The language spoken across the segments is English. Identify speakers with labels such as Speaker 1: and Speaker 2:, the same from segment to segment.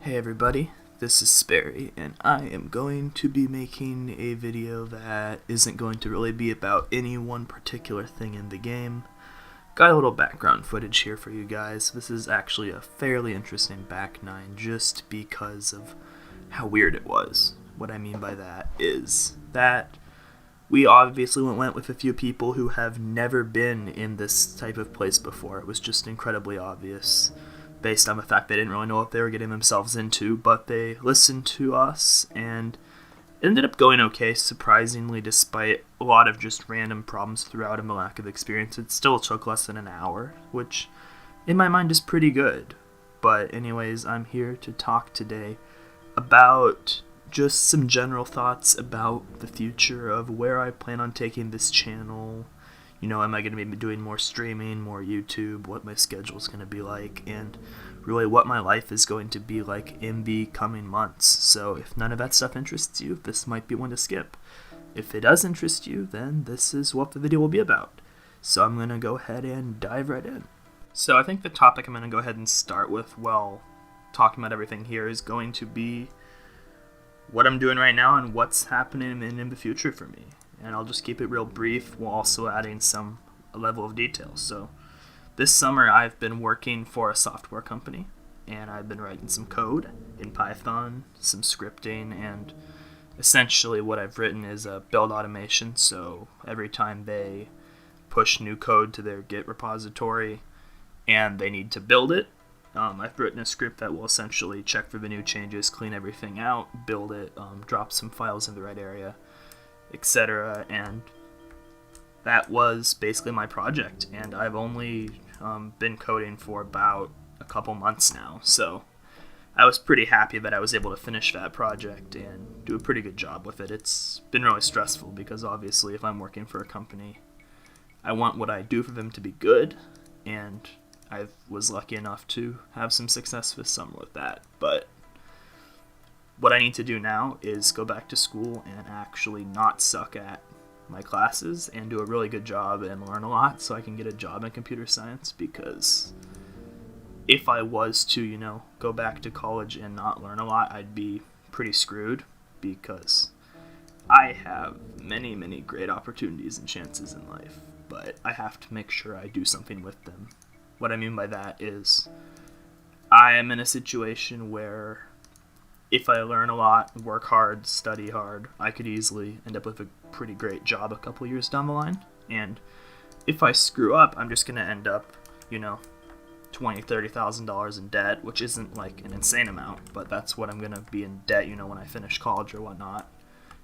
Speaker 1: Hey everybody, this is Sperry, and I am going to be making a video that isn't going to really be about any one particular thing in the game. Got a little background footage here for you guys. This is actually a fairly interesting back nine just because of how weird it was. What I mean by that is that we obviously went with a few people who have never been in this type of place before. It was just incredibly obvious based on the fact they didn't really know what they were getting themselves into, but they listened to us and it ended up going okay, surprisingly, despite a lot of just random problems throughout and the lack of experience. It still took less than an hour, which in my mind is pretty good. But anyways, I'm here to talk today about just some general thoughts about the future of where I plan on taking this channel. You know, am I going to be doing more streaming, more YouTube, what my schedule is going to be like, and really what my life is going to be like in the coming months. So if none of that stuff interests you, this might be one to skip. If it does interest you, then this is what the video will be about. So I'm going to go ahead and dive right in. So I think the topic I'm going to go ahead and start with, well, talking about everything here, is going to be what I'm doing right now and what's happening in the future for me. And I'll just keep it real brief while also adding some level of detail. So this summer I've been working for a software company, and I've been writing some code in Python, some scripting, and essentially what I've written is a build automation. So every time they push new code to their Git repository and they need to build it, I've written a script that will essentially check for the new changes, clean everything out, build it, drop some files in the right area, etc. And that was basically my project, and I've only been coding for about a couple months now, so I was pretty happy that I was able to finish that project and do a pretty good job with it. It's been really stressful because obviously if I'm working for a company, I want what I do for them to be good, and I was lucky enough to have some success this summer with that. But what I need to do now is go back to school and actually not suck at my classes and do a really good job and learn a lot so I can get a job in computer science, because if I was to, go back to college and not learn a lot, I'd be pretty screwed, because I have many, many great opportunities and chances in life, but I have to make sure I do something with them. What I mean by that is I am in a situation where if I learn a lot, work hard, study hard, I could easily end up with a pretty great job a couple years down the line. And if I screw up, I'm just going to end up, $20,000, $30,000 in debt, which isn't like an insane amount, but that's what I'm going to be in debt, when I finish college or whatnot.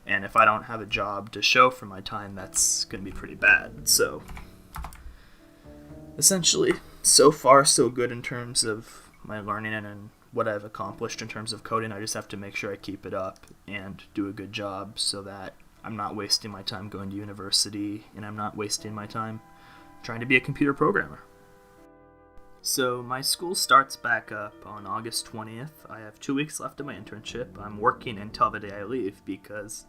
Speaker 1: And if I don't have a job to show for my time, that's going to be pretty bad. So essentially, so far so good in terms of my learning and what I've accomplished in terms of coding. I just have to make sure I keep it up and do a good job so that I'm not wasting my time going to university and I'm not wasting my time trying to be a computer programmer. So my school starts back up on August 20th. I have 2 weeks left of my internship. I'm working until the day I leave because,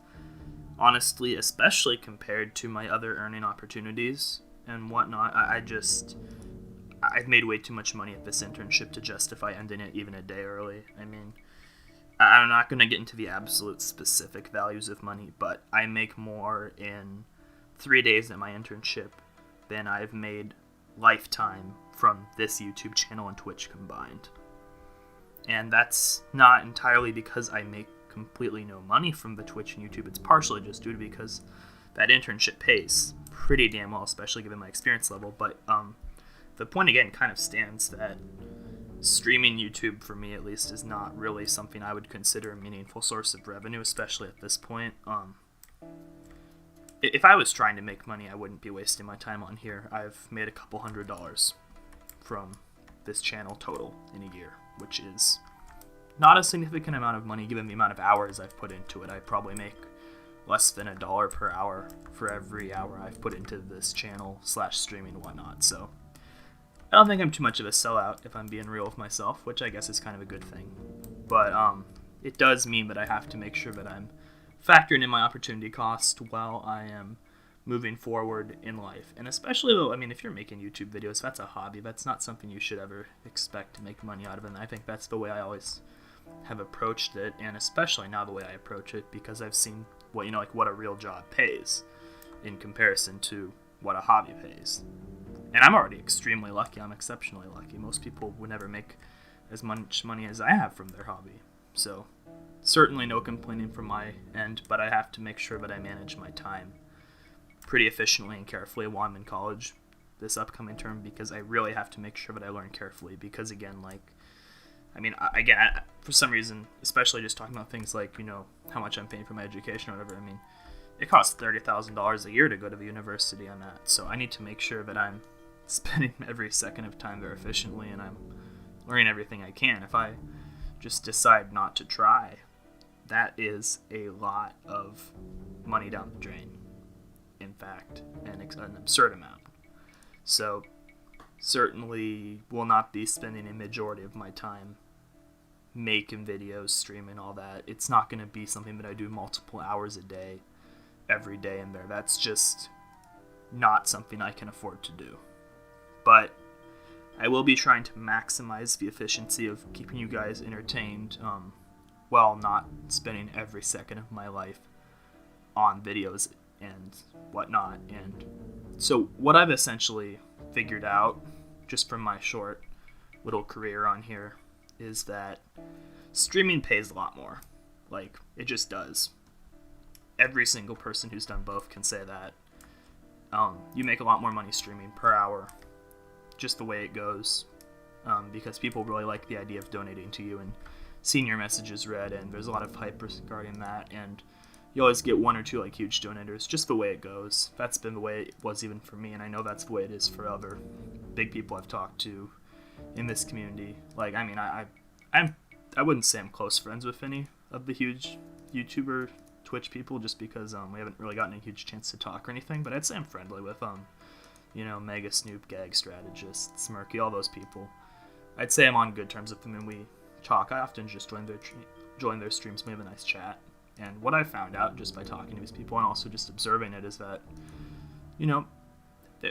Speaker 1: honestly, especially compared to my other earning opportunities and whatnot, I've made way too much money at this internship to justify ending it even a day early. I mean, I'm not going to get into the absolute specific values of money, but I make more in 3 days at my internship than I've made lifetime from this YouTube channel and Twitch combined. And that's not entirely because I make completely no money from the Twitch and YouTube. It's partially just due to because that internship pays pretty damn well, especially given my experience level. But the point again kind of stands that streaming YouTube, for me at least, is not really something I would consider a meaningful source of revenue, especially at this point. If I was trying to make money, I wouldn't be wasting my time on here. I've made a couple $100s from this channel total in a year, which is not a significant amount of money given the amount of hours I've put into it. I probably make less than $1 per hour for every hour I've put into this channel / streaming and whatnot. So I don't think I'm too much of a sellout, if I'm being real with myself, which I guess is kind of a good thing. But it does mean that I have to make sure that I'm factoring in my opportunity cost while I am moving forward in life. And especially though, if you're making YouTube videos, that's a hobby. That's not something you should ever expect to make money out of. And I think that's the way I always have approached it, and especially now the way I approach it, because I've seen what a real job pays in comparison to what a hobby pays. And I'm already extremely lucky. I'm exceptionally lucky. Most people would never make as much money as I have from their hobby. So certainly no complaining from my end, but I have to make sure that I manage my time pretty efficiently and carefully while I'm in college this upcoming term, because I really have to make sure that I learn carefully, because again, for some reason, especially just talking about things like, how much I'm paying for my education or whatever, it costs $30,000 a year to go to the university I'm at, so I need to make sure that I'm spending every second of time there efficiently and I'm learning everything I can. If I just decide not to try, that is a lot of money down the drain. In fact, an absurd amount. So certainly will not be spending a majority of my time making videos, streaming, all that. It's not going to be something that I do multiple hours a day, every day in there. That's just not something I can afford to do. But I will be trying to maximize the efficiency of keeping you guys entertained while not spending every second of my life on videos and whatnot. And so what I've essentially figured out, just from my short little career on here, is that streaming pays a lot more. Like, it just does. Every single person who's done both can say that. You make a lot more money streaming per hour, just the way it goes, because people really like the idea of donating to you and seeing your messages read, and there's a lot of hype regarding that, and you always get one or two huge donators, just the way it goes. That's been the way it was even for me, and I know that's the way it is for other big people I've talked to in this community. I wouldn't say I'm close friends with any of the huge YouTuber, Twitch people, just because we haven't really gotten a huge chance to talk or anything, but I'd say I'm friendly with Mega Snoop, Gag Strategist, Smirky, all those people. I'd say I'm on good terms with them, and we talk. I often just join their streams. We have a nice chat. And what I found out just by talking to these people and also just observing it is that,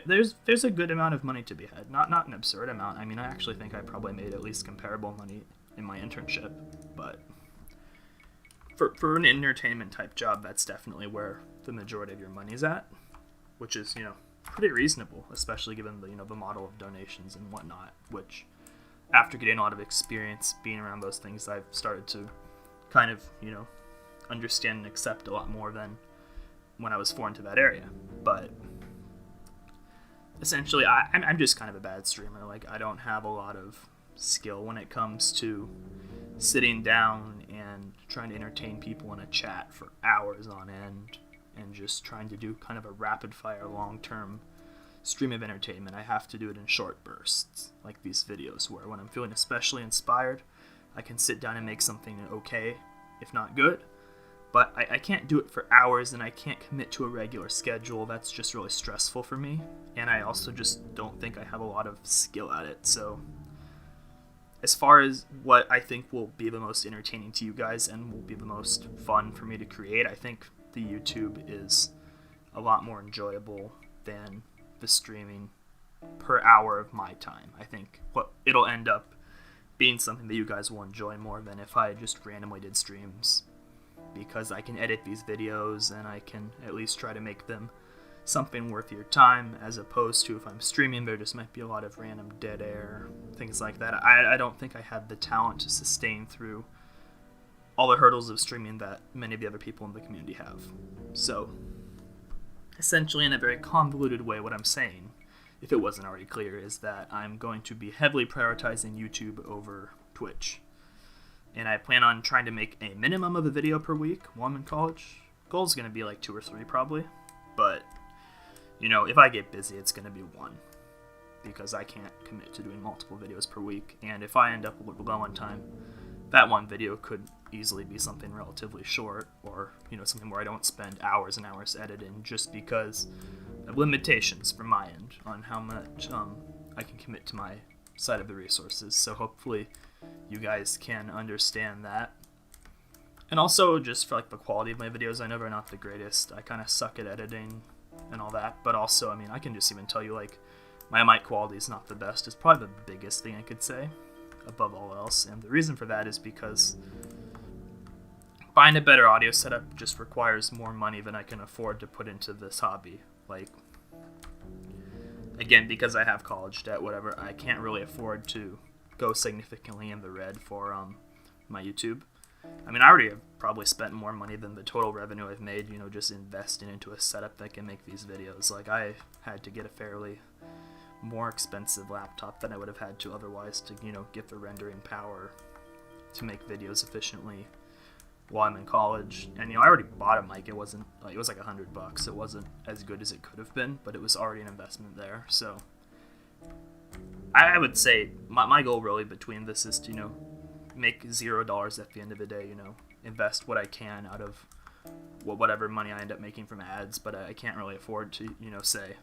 Speaker 1: there's a good amount of money to be had. Not an absurd amount. I actually think I probably made at least comparable money in my internship. But for an entertainment type job, that's definitely where the majority of your money's at, which is, pretty reasonable, especially given the model of donations and whatnot, which after getting a lot of experience being around those things, I've started to kind of, understand and accept a lot more than when I was foreign to that area. But essentially, I'm just kind of a bad streamer. I don't have a lot of skill when it comes to sitting down and trying to entertain people in a chat for hours on end and just trying to do kind of a rapid-fire, long-term stream of entertainment. I have to do it in short bursts, like these videos, where when I'm feeling especially inspired, I can sit down and make something okay, if not good. But I can't do it for hours, and I can't commit to a regular schedule. That's just really stressful for me, and I also just don't think I have a lot of skill at it. So as far as what I think will be the most entertaining to you guys and will be the most fun for me to create, I think the YouTube is a lot more enjoyable than the streaming per hour of my time. I think it'll end up being something that you guys will enjoy more than if I just randomly did streams, because I can edit these videos and I can at least try to make them something worth your time, as opposed to if I'm streaming, there just might be a lot of random dead air, things like that. I don't think I have the talent to sustain through all the hurdles of streaming that many of the other people in the community have. So essentially, in a very convoluted way, what I'm saying, if it wasn't already clear, is that I'm going to be heavily prioritizing YouTube over Twitch. And I plan on trying to make a minimum of a video per week while I'm in college. Goal's going to be 2 or 3 probably. But, if I get busy, it's going to be 1. Because I can't commit to doing multiple videos per week. And if I end up low on time, that one video could easily be something relatively short, or, something where I don't spend hours and hours editing, just because of limitations from my end on how much I can commit to my side of the resources. So hopefully you guys can understand that. And also, just for the quality of my videos, I know they're not the greatest. I kind of suck at editing and all that, but also, I can just even tell you, my mic quality is not the best. It's probably the biggest thing I could say above all else, and the reason for that is because buying a better audio setup just requires more money than I can afford to put into this hobby. Like, again, because I have college debt, whatever, I can't really afford to go significantly in the red for my YouTube. I mean, I already have probably spent more money than the total revenue I've made, just investing into a setup that can make these videos. Like, I had to get a fairly more expensive laptop than I would have had to otherwise to, get the rendering power to make videos efficiently while I'm in college. And, I already bought a mic. It wasn't, it was like $100. It wasn't as good as it could have been, but it was already an investment there. So I would say my goal really between this is to, make $0 at the end of the day, invest what I can out of whatever money I end up making from ads, but I can't really afford to, say,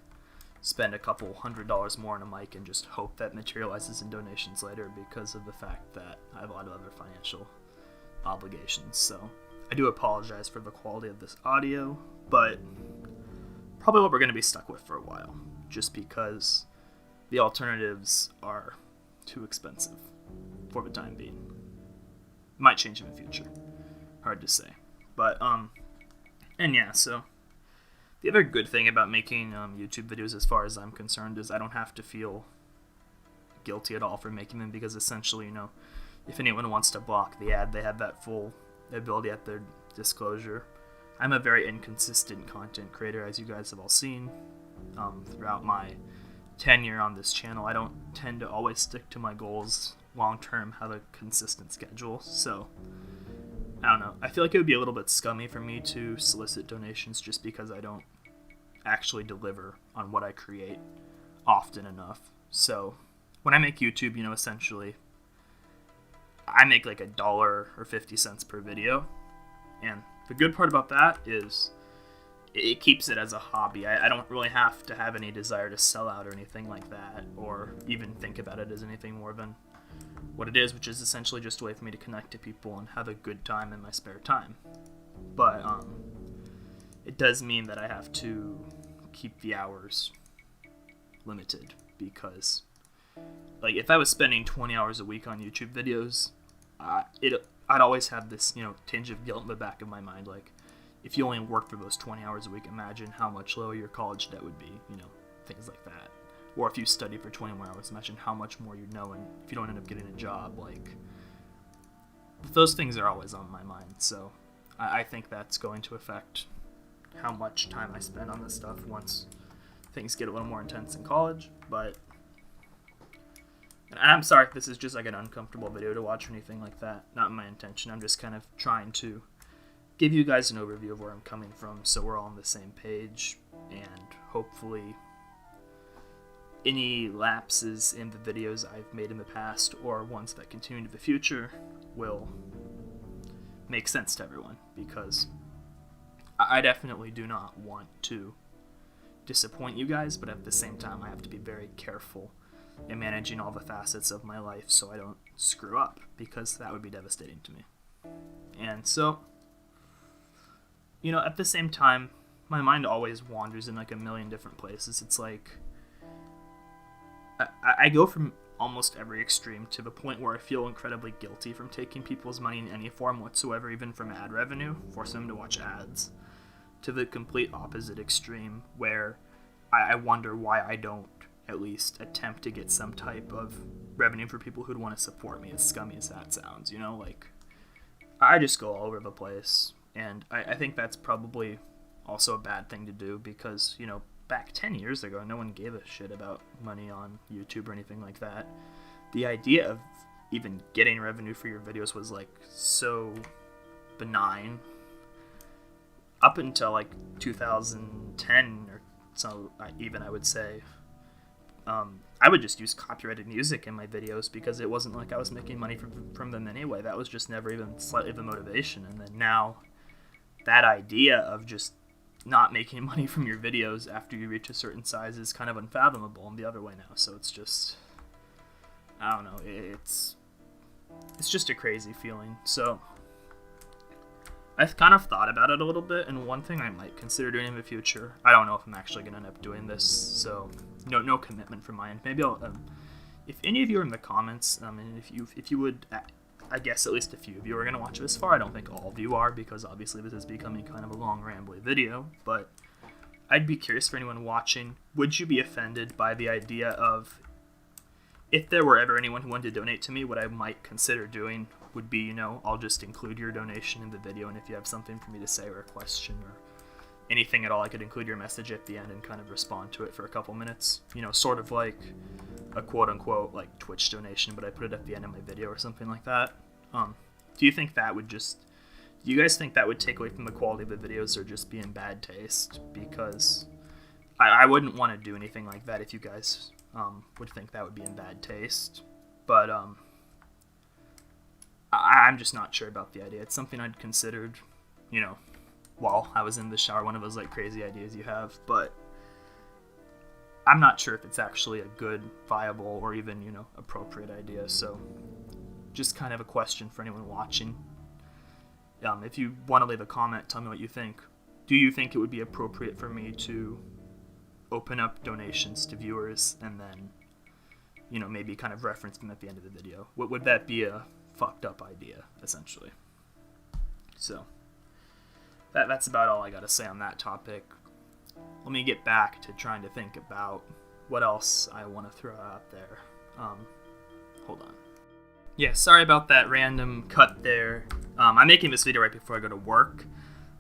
Speaker 1: spend a couple $100 more on a mic and just hope that materializes in donations later because of the fact that I have a lot of other financial obligations. So I do apologize for the quality of this audio, but probably what we're going to be stuck with for a while, just because the alternatives are too expensive for the time being. Might change in the future. Hard to say. But, and yeah, so the other good thing about making YouTube videos as far as I'm concerned is I don't have to feel guilty at all for making them because essentially, if anyone wants to block the ad, they have that full ability at their disclosure. I'm a very inconsistent content creator, as you guys have all seen throughout my tenure on this channel. I don't tend to always stick to my goals long term, have a consistent schedule, so I don't know. I feel like it would be a little bit scummy for me to solicit donations just because I don't actually deliver on what I create often enough. So when I make YouTube, essentially I make like $1 or 50 cents per video, and the good part about that is it keeps it as a hobby. I don't really have to have any desire to sell out or anything like that, or even think about it as anything more than what it is, which is essentially just a way for me to connect to people and have a good time in my spare time. But it does mean that I have to keep the hours limited because, like, if I was spending 20 hours a week on YouTube videos, I'd always have this, tinge of guilt in the back of my mind. Like, if you only work for those 20 hours a week, imagine how much lower your college debt would be, things like that. Or if you study for 20 more hours, imagine how much more you'd know, and if you don't end up getting a job, like, those things are always on my mind. So I think that's going to affect how much time I spend on this stuff once things get a little more intense in college. But and I'm sorry if this is just like an uncomfortable video to watch or anything like that. Not my intention. I'm just kind of trying to give you guys an overview of where I'm coming from so we're all on the same page, and hopefully any lapses in the videos I've made in the past or ones that continue into the future will make sense to everyone, because I definitely do not want to disappoint you guys, but at the same time I have to be very careful in managing all the facets of my life so I don't screw up, because that would be devastating to me. And so, at the same time, my mind always wanders in like a million different places. It's like I go from almost every extreme to the point where I feel incredibly guilty from taking people's money in any form whatsoever, even from ad revenue, forcing them to watch ads, to the complete opposite extreme where I wonder why I don't at least attempt to get some type of revenue for people who'd want to support me, as scummy as that sounds, like, I just go all over the place, and I think that's probably also a bad thing to do because, back 10 years ago, no one gave a shit about money on YouTube or anything like that. The idea of even getting revenue for your videos was like so benign up until like 2010 or so, even I would say. I would just use copyrighted music in my videos because it wasn't like I was making money from them anyway. That was just never even slightly the motivation. And then now that idea of just not making money from your videos after you reach a certain size is kind of unfathomable in the other way now. So it's just, I don't know, it's just a crazy feeling. So I've kind of thought about it a little bit, and one thing I might consider doing in the future, I don't know if I'm actually going to end up doing this, so no commitment from my end. Maybe I'll, if any of you are in the comments, and if you would I guess at least a few of you are going to watch this far. I don't think all of you are, because obviously this is becoming kind of a long, rambly video, but I'd be curious for anyone watching, would you be offended by the idea of, if there were ever anyone who wanted to donate to me, what I might consider doing would be, I'll just include your donation in the video, and if you have something for me to say or a question or anything at all, I could include your message at the end and kind of respond to it for a couple minutes. Sort of like a quote-unquote like Twitch donation, but I put it at the end of my video or something like that. Do you think that would do you guys think that would take away from the quality of the videos or just be in bad taste? Because I wouldn't want to do anything like that if you guys would think that would be in bad taste. But I'm just not sure about the idea. It's something I'd considered, while I was in the shower, one of those like crazy ideas you have, but I'm not sure if it's actually a good, viable, or even, appropriate idea. So just kind of a question for anyone watching. If you want to leave a comment, tell me what you think. Do you think it would be appropriate for me to open up donations to viewers and then, maybe kind of reference them at the end of the video? Would that be a fucked up idea, essentially? So that's about all I got to say on that topic. Let me get back to trying to think about what else I want to throw out there. Hold on. Yeah, sorry about that random cut there. I'm making this video right before I go to work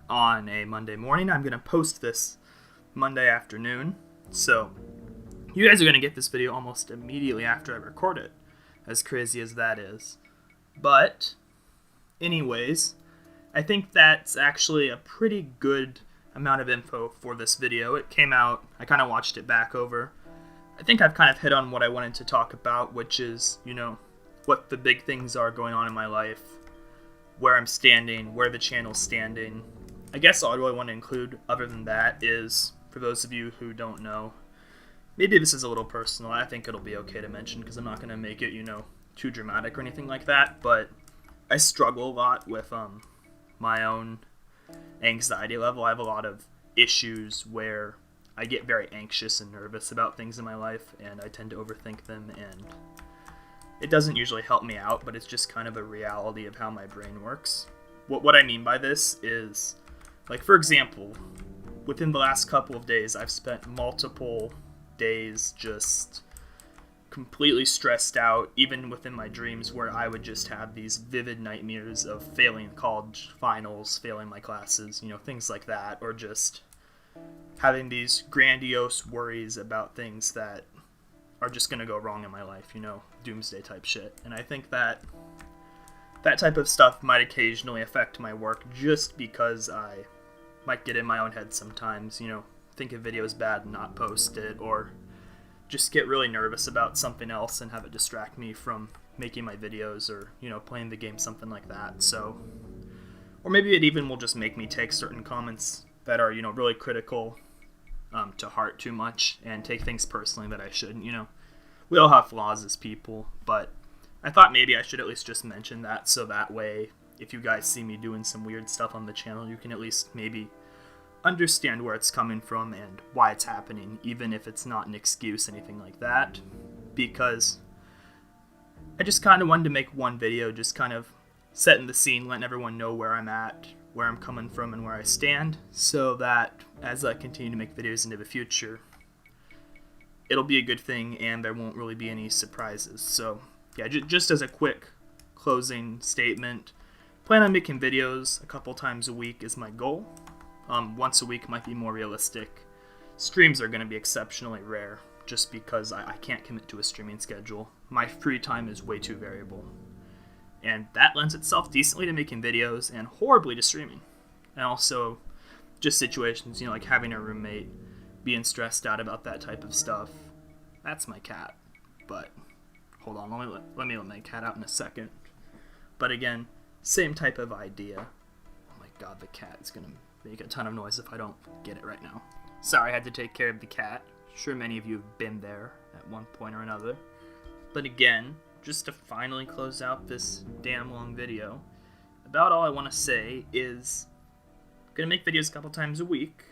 Speaker 1: on a Monday morning. I'm going to post this Monday afternoon, so you guys are going to get this video almost immediately after I record it, as crazy as that is. But anyways, I think that's actually a pretty good amount of info for this video. It came out, I kind of watched it back over. I think I've kind of hit on what I wanted to talk about, which is, what the big things are going on in my life, where I'm standing, where the channel's standing. I guess all I really want to include other than that is, for those of you who don't know, maybe this is a little personal. I think it'll be okay to mention because I'm not going to make it, too dramatic or anything like that, but I struggle a lot with my own anxiety level. I have a lot of issues where I get very anxious and nervous about things in my life, and I tend to overthink them, and it doesn't usually help me out, but it's just kind of a reality of how my brain works. What I mean by this is, like, for example, within the last couple of days, I've spent multiple days just completely stressed out, even within my dreams, where I would just have these vivid nightmares of failing college finals, failing my classes, things like that, or just having these grandiose worries about things that are just going to go wrong in my life, doomsday type shit. And I think that type of stuff might occasionally affect my work just because I might get in my own head sometimes, think a video is bad and not post it, or just get really nervous about something else and have it distract me from making my videos or, playing the game, something like that. So, or maybe it even will just make me take certain comments that are, really critical to heart too much and take things personally that I shouldn't, We all have flaws as people, but I thought maybe I should at least just mention that, so that way, if you guys see me doing some weird stuff on the channel, you can at least maybe understand where it's coming from and why it's happening, even if it's not an excuse, anything like that, because I just kind of wanted to make one video just kind of setting the scene, letting everyone know where I'm at, where I'm coming from, and where I stand, so that as I continue to make videos into the future, it'll be a good thing and there won't really be any surprises. So yeah, just as a quick closing statement, plan on making videos a couple times a week is my goal. Once a week might be more realistic. Streams are going to be exceptionally rare just because I can't commit to a streaming schedule. My free time is way too variable. And that lends itself decently to making videos and horribly to streaming. And also just situations, like having a roommate, being stressed out about that type of stuff. That's my cat. But hold on, let me let my cat out in a second. But again, same type of idea. Oh my god, the cat is going to make a ton of noise if I don't get it right now. Sorry, I had to take care of the cat. Sure, many of you have been there at one point or another. But again, just to finally close out this damn long video, about all I want to say is I'm going to make videos a couple times a week.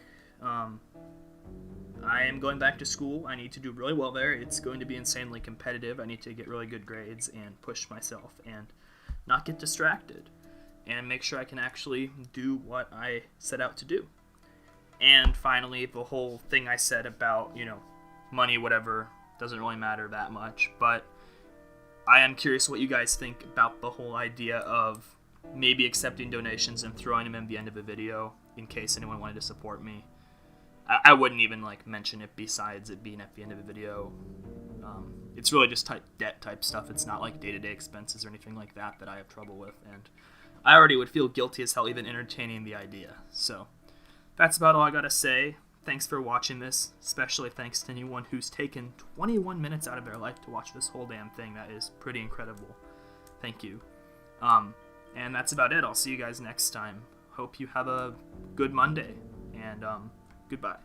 Speaker 1: I am going back to school. I need to do really well there. It's going to be insanely competitive. I need to get really good grades and push myself and not get distracted, and make sure I can actually do what I set out to do. And finally, the whole thing I said about, money, whatever, doesn't really matter that much, but I am curious what you guys think about the whole idea of maybe accepting donations and throwing them in the end of a video in case anyone wanted to support me. I wouldn't even mention it besides it being at the end of the video. It's really just debt type stuff. It's not like day-to-day expenses or anything like that I have trouble with, and I already would feel guilty as hell even entertaining the idea. So that's about all I gotta say. Thanks for watching this, especially thanks to anyone who's taken 21 minutes out of their life to watch this whole damn thing. That is pretty incredible. Thank you. And that's about it. I'll see you guys next time. Hope you have a good Monday, and goodbye.